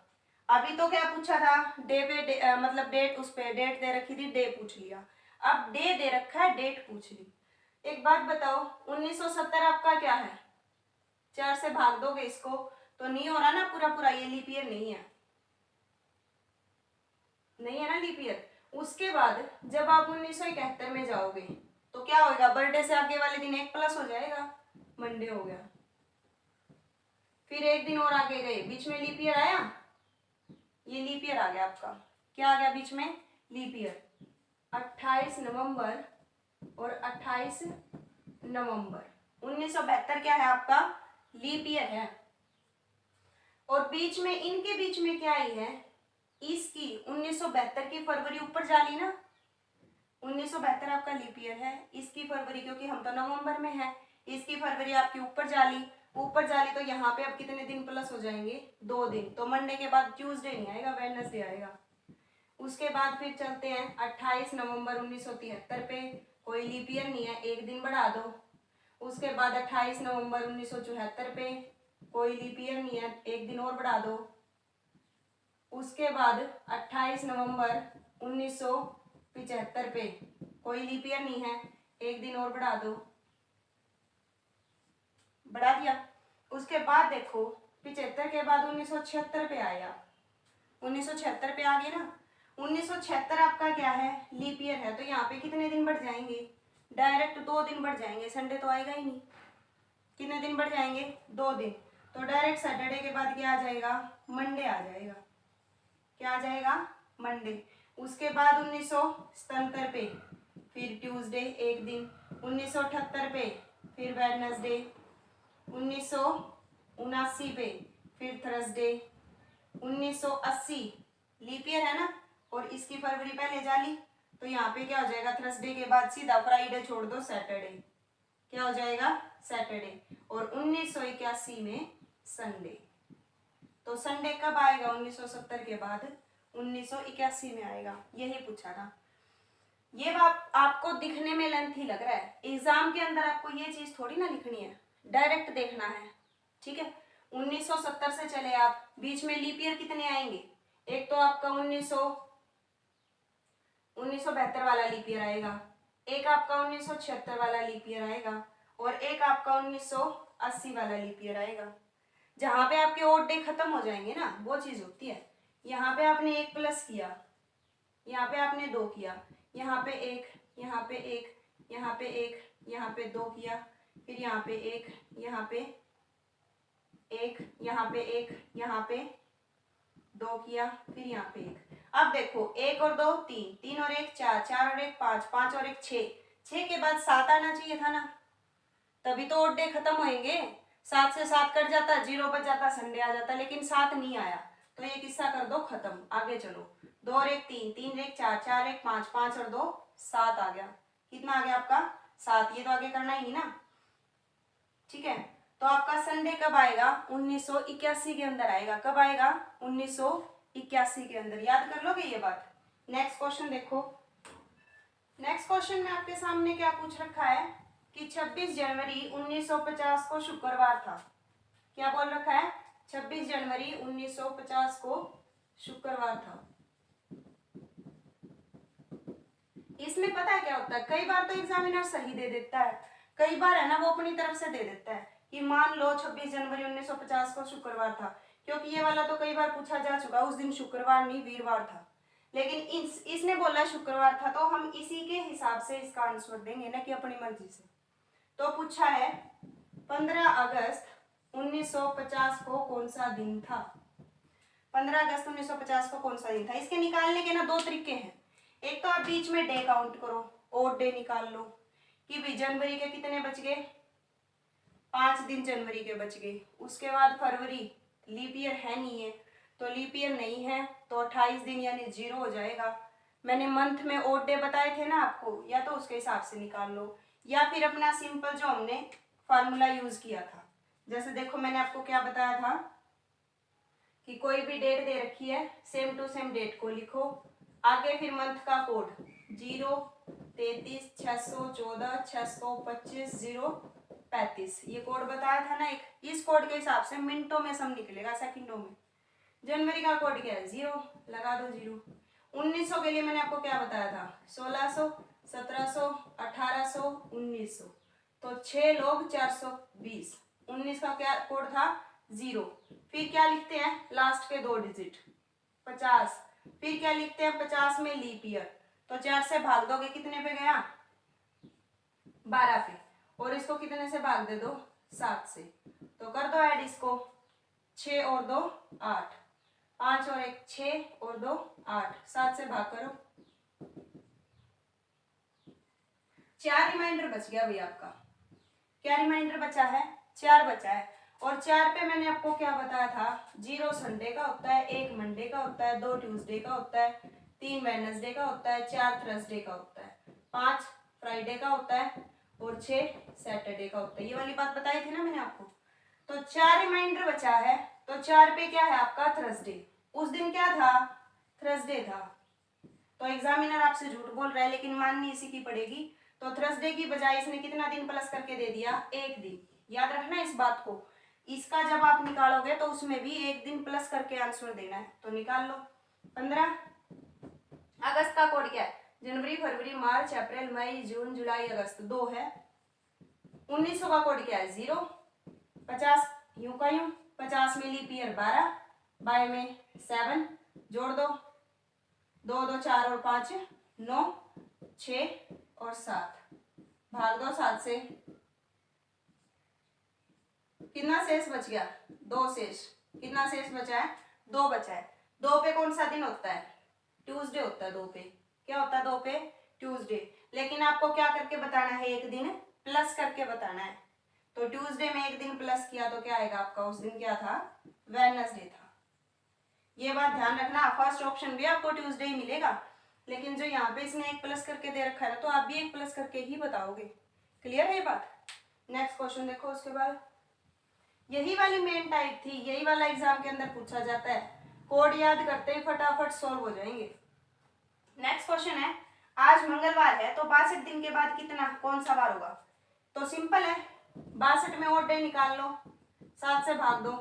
अभी तो क्या पूछा था? डे पे मतलब डेट, उस पे डेट दे रखी थी, डे पूछ लिया। अब डे दे रखा है, डेट पूछ ली। एक बात बताओ, 1970 आपका क्या है? 4 से भाग दोगे इसको तो नहीं हो रहा ना पूरा पूरा, ये लीप ईयर नहीं है, नहीं है ना लीप ईयर। उसके बाद जब आप 1971 में जाओगे तो क्या होगा? बर्थडे से आगे वाले दिन 1 प्लस हो जाएगा, मंडे हो गया। फिर 1 दिन और आगे गए, बीच में लीप ईयर आया, ये लीप ईयर आ गया आपका। क्या आ गया बीच में? Leap year. 28 नवंबर और 28 नवंबर 1972 क्या है आपका? लीप ईयर है। और बीच में इनके बीच में क्या आई है, इसकी 1972 की फरवरी ऊपर जा ली ना, 1972 आपका लीप ईयर है, इसकी फरवरी क्योंकि हम तो नवंबर में है, इसकी फरवरी आपकी ऊपर जा ली, ऊपर जा ली तो यहाँ पे अब कितने दिन प्लस हो जाएंगे, 2 दिन। तो मंडे के बाद ट्यूसडे नहीं आएगा, वेडनेसडे आएगा। उसके बाद फिर चलते हैं 28 नवंबर 1973 पे, कोई लीप ईयर नहीं है, एक दिन बढ़ा दो। उसके बाद 28 नवंबर 1974 पे, कोई लीप ईयर नहीं है, एक दिन और बढ़ा दो। उसके बाद 28 नवंबर 1975 पे, कोई लीप ईयर नहीं है, एक दिन और बढ़ा दो, बढ़ा दिया। उसके बाद देखो 75 के बाद 1976 पे आया, 1976 पे आ गए ना, 1976 आपका क्या है, लीप ईयर है, तो यहाँ पे कितने दिन बढ़ जाएंगे, डायरेक्ट 2 दिन बढ़ जाएंगे, संडे तो आएगा ही नहीं। कितने दिन बढ़ जाएंगे, 2 दिन। तो डायरेक्ट सैटरडे के बाद क्या आ जाएगा, मंडे आ जाएगा। क्या आ जाएगा, मंडे। उसके बाद 1977 पे फिर ट्यूसडे एक दिन, 1978 पे फिर वेडनेसडे, 1979 पे फिर थर्सडे, 1980 लीप ईयर है ना, और इसकी फरवरी पहले जा ली, तो यहाँ पे क्या हो जाएगा, थर्सडे के बाद सीधा फ्राइडे छोड़ दो, सैटरडे। क्या हो जाएगा, सैटरडे। और 1981 में संडे। तो संडे कब आएगा, 1970 के बाद 1981 में आएगा, यही पूछा था। ये बात आपको दिखने में लेंथी लग रहा है, एग्जाम के अंदर आपको ये चीज थोड़ी ना लिखनी है, डायरेक्ट देखना है, ठीक है। 1970 से चले आप, बीच में लीप ईयर कितने आएंगे, एक तो आपका 1972 वाला लीप ईयर आएगा, एक आपका 1976 वाला लीप ईयर आएगा, और एक आपका 1980 वाला लीप ईयर आएगा। जहां पे आपके ओड डे खत्म हो जाएंगे ना, वो चीज होती है। यहाँ पे आपने 1 प्लस किया, यहाँ पे आपने 2 किया, यहाँ पे 1, यहाँ पे 1, यहाँ पे 1, यहाँ पे 2 किया, फिर यहाँ पे 1, यहाँ पे 1, यहाँ पे 1, यहाँ पे 2 किया, फिर यहाँ पे 1। अब देखो 1 और 2 3, 3 और 1 4, 4 और 1 5, 5 और 1 6, 6 के बाद 7 आना चाहिए था ना, तभी तो ओड डे खत्म होंगे। 7 से 7 कट जाता, 0 बच जाता, संडे आ जाता, लेकिन 7 नहीं आया, तो ये किस्सा कर दो खत्म, आगे चलो। 2 और 1 3, 3 और 1 4, 4 और 1 5, 5 और 2 7 आ गया। कितना आ गया आपका, 7। ये तो आगे करना ही नहीं ना, ठीक है। तो आपका संडे कब आएगा, 1981 के अंदर आएगा। कब आएगा, 1981 के अंदर। याद कर लोगे ये बात। नेक्स्ट क्वेश्चन देखो। नेक्स्ट क्वेश्चन में आपके सामने क्या पूछ रखा है कि 26 जनवरी 1950 को शुक्रवार था। क्या बोल रखा है, 26 जनवरी 1950 को शुक्रवार था। इसमें पता है क्या होता है, कई बार तो एग्जामिनर सही दे देता है, कई बार है ना वो अपनी तरफ से दे देता है कि मान लो 26 जनवरी 1950 को शुक्रवार था, क्योंकि ये वाला तो कई बार पूछा जा चुका, उस दिन शुक्रवार नहीं वीरवार था, लेकिन इसने बोला शुक्रवार था, तो हम इसी के हिसाब से इसका आंसर देंगे ना कि अपनी मर्जी से। तो पूछा है 15 अगस्त 1950 को कौन सा दिन था। 15 अगस्त 1950 को कौन सा दिन था। इसके निकालने के ना 2 तरीके हैं। एक तो आप बीच में डे काउंट करो, ओड डे निकाल लो कि भी जनवरी के कितने बच गए, 5 दिन जनवरी के बच गए। उसके बाद फरवरी लीप ईयर है नहीं है, तो लीप ईयर नहीं है तो 28 दिन यानी 0 हो जाएगा। मैंने मंथ में ओड डे बताए थे ना आपको, या तो उसके हिसाब से निकाल लो, या फिर अपना सिंपल जो हमने फार्मूला यूज किया था। जैसे देखो मैंने आपको क्या बताया था कि कोई भी डेट दे रखी है, सेम टू सेम डेट को लिखो, आगे फिर मंथ का कोड 0 33 614 625 035, ये कोड बताया था ना एक। इस कोड के हिसाब से मिनटों में सब निकलेगा, सेकंडों में। जनवरी का कोड क्या है, 0, लगा दो 0। 1900 के लिए मैंने आपको क्या बताया था, 1600 1700 1800 1900, तो 6 लोग 420। 19 का क्या कोड था, 0। फिर क्या लिखते हैं, लास्ट के 2 डिजिट 50। फिर क्या लिखते हैं, 50 में लीप ईयर, तो 4 से भाग दोगे कितने पे गया, 12 पे, और इसको कितने से भाग दे दो, 7 से, तो कर दो ऐड इसको, 6 और 2 8, 5 और 1 6 और 2 8, 7 से भाग करो, 4 रिमाइंडर बच गया भाई आपका। क्या रिमाइंडर बचा है, 4 बचा है। और 4 पे मैंने आपको क्या बताया था, 0 संडे का होता है, 1 मंडे का होता है, 2 ट्यूसडे का होता है, 3 वेडनेसडे का होता है, 4 थर्सडे का होता है, 5 फ्राइडे का होता है और 6 सैटरडे का होता है। ये वाली बात बताई थी ना मैंने आपको। तो 4 रिमाइंडर बचा है, तो 4 पे क्या है आपका थर्सडे। उस दिन क्या था, थर्सडे था। तो एग्जामिनर आपसे झूठ बोल रहा है लेकिन माननी इसी की पड़ेगी। तो थर्सडे की बजाय इसने कितना दिन प्लस करके दे दिया, 1 दिन। याद रखना इस बात को। इसका जब आप निकालोगे तो उसमें भी 1 दिन प्लस करके आंसर देना है। तो निकाल लो। 15 अगस्त का कोड क्या है, जनवरी फरवरी मार्च अप्रैल मई जून जुलाई अगस्त 2 है। 1900 का कोड क्या है, 0। 50 यूं का यूं, 50 में लीप ईयर 12, बाय में 7, जोड़ दो, 2 2 4 और 5 9, 6 और 7, भाग दो 7 से, कितना शेष बच गया, 2 शेष। कितना शेष बचा है, 2 बचा है। 2 पे कौन सा दिन होता है, ट्यूसडे होता है। 2 पे क्या होता है, 2 पे ट्यूसडे। लेकिन आपको क्या करके बताना है, 1 दिन प्लस करके बताना है। तो ट्यूसडे में 1 दिन प्लस किया तो क्या आएगा आपका, उस दिन क्या था, वेडनेसडे था। ये बात ध्यान रखना, फर्स्ट ऑप्शन भी आपको ट्यूसडे ही मिलेगा, लेकिन जो यहाँ पे इसने 1 प्लस करके दे रखा है ना, तो आप भी 1 प्लस करके ही बताओगे। क्लियर है ये बात। नेक्स्ट क्वेश्चन देखो। उसके बाद यही वाली मेन टाइप थी, यही वाला एग्जाम के अंदर पूछा जाता है। कोड याद करते ही फटाफट सॉल्व हो जाएंगे। नेक्स्ट क्वेश्चन है, आज मंगलवार है तो 62 दिन के बाद कितना, कौन सा वार होगा। तो सिंपल है, 62 में और डे निकाल लो, 7 से भाग दो,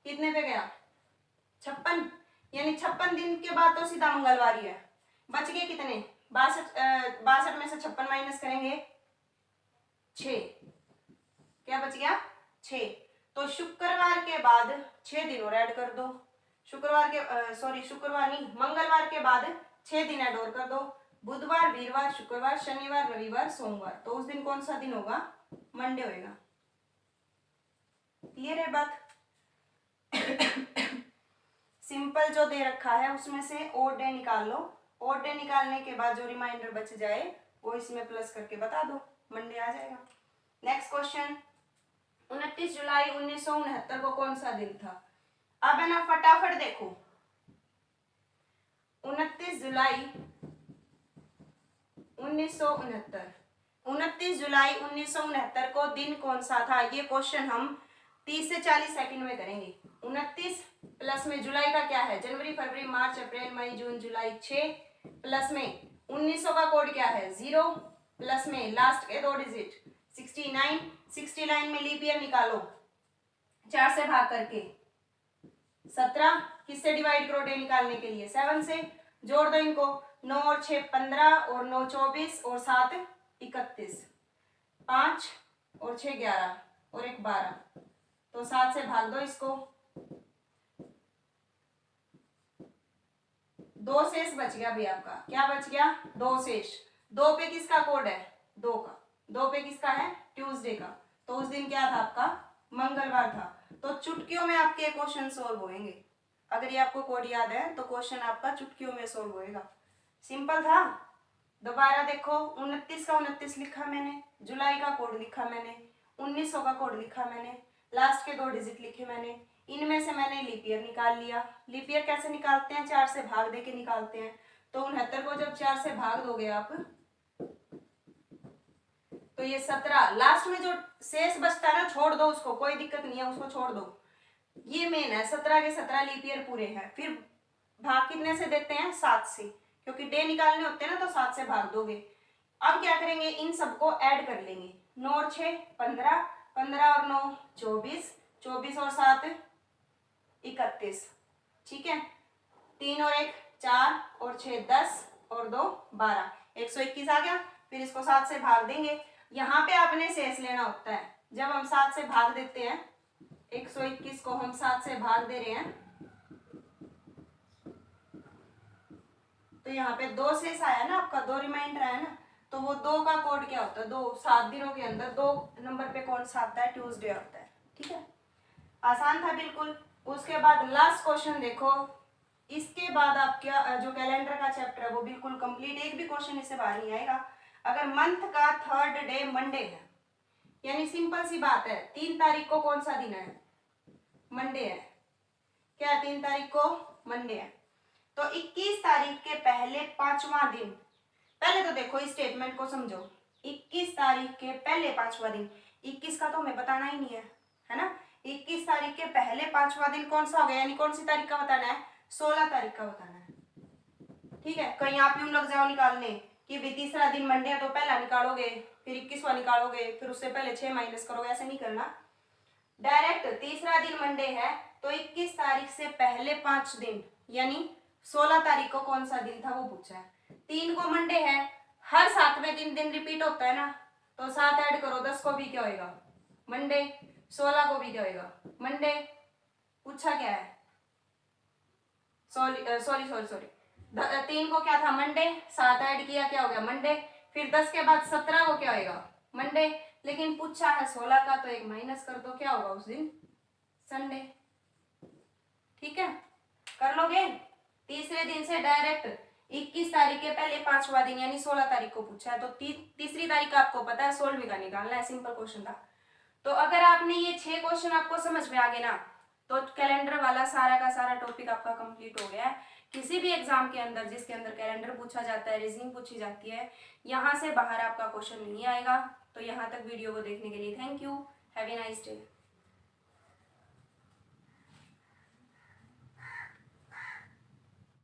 कितने पे गया, 56। यानी 56 दिन के बाद तो सीधा मंगलवार ही है। बच गए कितने, 62 में से 56 माइनस करेंगे 6, क्या बच गया, 6। तो शुक्रवार के बाद 6 दिन और ऐड कर दो। शुक्रवार के शुक्रवार नहीं, मंगलवार के बाद 6 दिन ऐड और कर दो। बुधवार वीरवार शुक्रवार शनिवार रविवार सोमवार, तो उस दिन कौन सा दिन होगा, मंडे होएगा। क्लियर है बात। सिंपल जो दे रखा है उसमें से ओड डे निकाल लो। ओड डे निकालने के बाद जो रिमाइंडर बच जाए वो इसमें प्लस करके बता दो, मंडे आ जाएगा। नेक्स्ट क्वेश्चन, 29 जुलाई 1969 को कौन सा दिन था। अब है ना फटाफट देखो, 29 जुलाई 1969, 29 जुलाई 1969 को दिन कौन सा था। ये क्वेश्चन हम 30 से 40 सेकंड में करेंगे। 29 प्लस में जुलाई का क्या है, जनवरी फरवरी मार्च अप्रैल मई जून जुलाई 6, प्लस में 1900 का कोड क्या है, 0, प्लस में लास्ट के 2 डिजिट 69, 69 में लीप ईयर निकालो 4 से भाग करके, 17 किससे डिवाइड करो डे निकालने के लिए, 7 से, जोड़ दो इनको, 9 और 6 15 और 9 24 और 7 31, 5 और 6 11 और 1 12, तो 7 से भाग दो इसको, 2 शेष बच गया भाई आपका, क्या बच गया, 2 शेष। 2 पे किसका कोड है, 2 का, 2 पे किसका है, ट्यूसडे का, तो उस दिन क्या था आपका, मंगलवार था। तो चुटकियों में आपके क्वेश्चन सोल्व होंगे। अगर ये आपको कोड याद है तो क्वेश्चन आपका चुटकियों में सोल्व होएगा। सिंपल था। दोबारा देखो, 29 का 29 लिखा मैंने, जुलाई का कोड लिखा मैंने, 1900 का कोड लिखा मैंने, लास्ट के 2 डिजिट लिखे मैंने, इनमें से मैंने लीप ईयर निकाल लिया। लीप ईयर कैसे निकालते हैं, 4 से भाग दे के निकालते हैं। तो 69 को जब 4 से भाग दोगे आप तो ये 17, लास्ट में जो शेष बचता है ना छोड़ दो उसको, कोई दिक्कत नहीं है, उसको छोड़ दो। ये मेन है, 17 के 17 लीप ईयर पूरे हैं। फिर भाग कितने से देते हैं, 7 से, क्योंकि डे निकालने होते हैं ना तो 7 से भाग दोगे। अब क्या करेंगे, इन सबको ऐड कर लेंगे, 9 और 6 15, 15 और 9 24, 24 और 7 31, ठीक है, 3 और 1 4 और 6 10 और 2 12, 121 आ गया। फिर इसको 7 से भाग देंगे। यहाँ पे आपने शेष लेना होता है। जब हम 7 से भाग देते हैं, 121 को हम 7 से भाग दे रहे हैं, तो यहाँ पे 2 शेष आया ना आपका, 2 रिमाइंडर आया ना, तो वो 2 का कोड क्या होता है, 2 7 दिनों के अंदर 2 नंबर पे कौन सा आता है, ट्यूसडे आता है। ठीक है, आसान था बिल्कुल। उसके बाद लास्ट क्वेश्चन देखो, इसके बाद आपका जो कैलेंडर का चैप्टर है वो बिल्कुल कंप्लीट, एक भी क्वेश्चन इससे बाहर नहीं आएगा। अगर मंथ का 3rd डे मंडे है, यानी सिंपल सी बात है, 3 तारीख को कौन सा दिन है, मंडे है। क्या है 3 तारीख को? मंडे है। तो 21 तारीख के पहले 5वां दिन, पहले तो देखो इस स्टेटमेंट को समझो। 21 तारीख के पहले 5वां दिन, 21 का तो हमें बताना ही नहीं है ना। 21 तारीख के पहले 5वां दिन कौन सा हो गया, यानी कौन सी तारीख का बताना है? 16 तारीख का बताना है। ठीक है, कहीं आप यूं लग जाओ निकालने कि भी तीसरा दिन मंडे है तो पहला निकालोगे, फिर 21वां निकालोगे, फिर उससे पहले 6 माइनस करोगे, ऐसे नहीं करना। डायरेक्ट तीसरा दिन मंडे है तो 21 तारीख से पहले 5 दिन यानी 16 तारीख को कौन सा दिन था वो पूछा है। 3 को मंडे है, हर 7वें दिन रिपीट होता है ना, तो 7 ऐड करो, 10 को भी क्या होएगा? मंडे। 16 को भी क्या होएगा? मंडे। पूछा क्या है? सॉरी 3 को क्या था? मंडे। 7 ऐड किया, क्या हो गया? मंडे। फिर 10 के बाद 17 को क्या होएगा? मंडे। लेकिन पूछा है 16 का, तो एक माइनस कर दो, क्या होगा उस दिन? संडे। ठीक है, कर लोगे। तीसरे दिन से डायरेक्ट 21 तारीख के पहले 5वां दिन यानी 16 तारीख को पूछा है, तो तीसरी तारीख का आपको पता है, 16वीं का निकालना है। सिंपल क्वेश्चन था। तो अगर आपने ये 6 क्वेश्चन आपको समझ में आ गए ना, तो कैलेंडर वाला सारा का सारा टॉपिक आपका कंप्लीट हो गया है। किसी भी एग्जाम के अंदर जिसके अंदर कैलेंडर पूछा जाता है, रीजनिंग पूछी जाती है, यहाँ से बाहर आपका क्वेश्चन नहीं आएगा। तो यहाँ तक वीडियो को देखने के लिए thank you. Have a nice day.